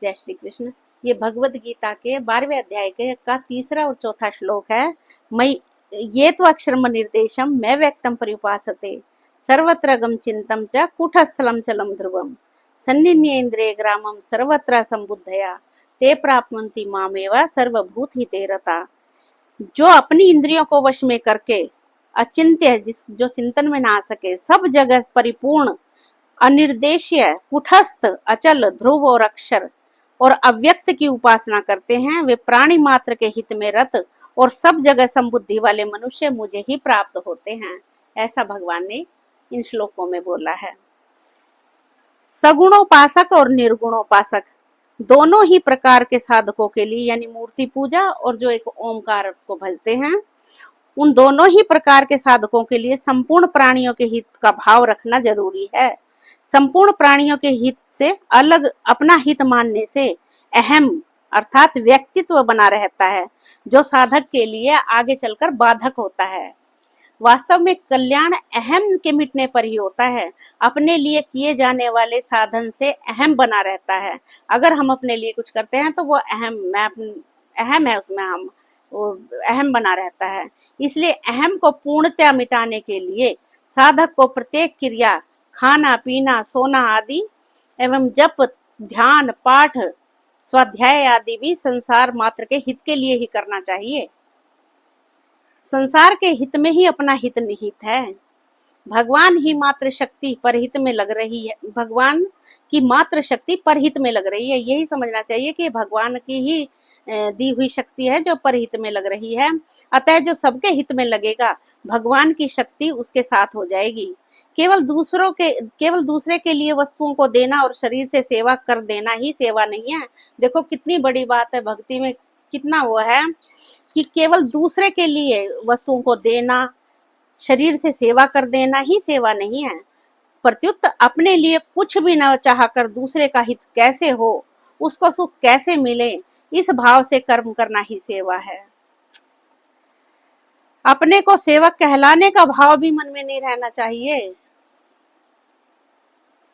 जय श्री कृष्ण। ये भगवत गीता के 12वें अध्याय के का तीसरा और चौथा श्लोक है। मई ये तो अक्षरम निर्देशम मैं व्यक्तम परिउपासते सर्वत्र गम चिंतम च कूटस्थलम चलम ध्रुवम सन्निन्येन्द्रिय ग्रामम सर्वत्र संबुद्धया ते प्राप्नुवन्ति मामेव सर्वभूत हिते रता। जो अपनी इंद्रियों को वश में करके अचिंत्य जो चिंतन में ना आ सके, सब जगह परिपूर्ण अनिर्देश्य कुटस्थ अचल ध्रुव और अक्षर और अव्यक्त की उपासना करते हैं, वे प्राणी मात्र के हित में रत और सब जगह संबुद्धि वाले मनुष्य मुझे ही प्राप्त होते हैं। ऐसा भगवान ने इन श्लोकों में बोला है। सगुणोपासक और निर्गुणोपासक दोनों ही प्रकार के साधकों के लिए, यानी मूर्ति पूजा और जो एक ओमकार को भजते हैं, उन दोनों ही प्रकार के साधकों के लिए संपूर्ण प्राणियों के हित का भाव रखना जरूरी है। संपूर्ण प्राणियों के हित से अलग अपना हित मानने से अहम अर्थात व्यक्तित्व बना रहता है, जो साधक के लिए आगे चलकर बाधक होता है। वास्तव में कल्याण अहम के मिटने पर ही होता है। अपने लिए किए जाने वाले साधन से अहम बना रहता है। अगर हम अपने लिए कुछ करते हैं तो वो अहम है, उसमें हम वो अहम बना रहता है। इसलिए अहम को पूर्णतया मिटाने के लिए साधक को प्रत्येक क्रिया, खाना पीना सोना आदि एवं जप ध्यान पाठ स्वाध्याय आदि भी संसार मात्र के हित के लिए ही करना चाहिए। संसार के हित में ही अपना हित निहित है। भगवान ही मात्र शक्ति परहित में लग रही है, भगवान की मात्र शक्ति परहित में लग रही है। यही समझना चाहिए कि भगवान की ही दी हुई शक्ति है जो परहित में लग रही है। अतः जो सबके हित में लगेगा, भगवान की शक्ति उसके साथ हो जाएगी। केवल दूसरे के लिए वस्तुओं को देना और शरीर से सेवा कर देना ही सेवा नहीं है। देखो कितनी बड़ी बात है, भक्ति में कितना वो है कि केवल दूसरे के लिए वस्तुओं को देना, शरीर से सेवा कर देना ही सेवा नहीं है। प्रत्युत अपने लिए कुछ भी न चाहकर दूसरे का हित कैसे हो, उसको सुख कैसे मिले, इस भाव से कर्म करना ही सेवा है। अपने को सेवक कहलाने का भाव भी मन में नहीं रहना चाहिए।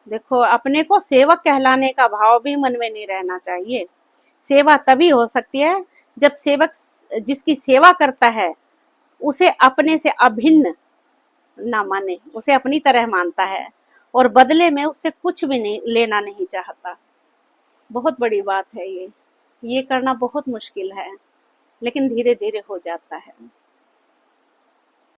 देखो, अपने को सेवक कहलाने का भाव भी मन में नहीं रहना चाहिए। सेवा तभी हो सकती है जब सेवक जिसकी सेवा करता है उसे अपने से अभिन्न ना माने, उसे अपनी तरह मानता है और बदले में उससे कुछ भी नहीं लेना नहीं चाहता। बहुत बड़ी बात है ये करना बहुत मुश्किल है, लेकिन धीरे धीरे हो जाता है।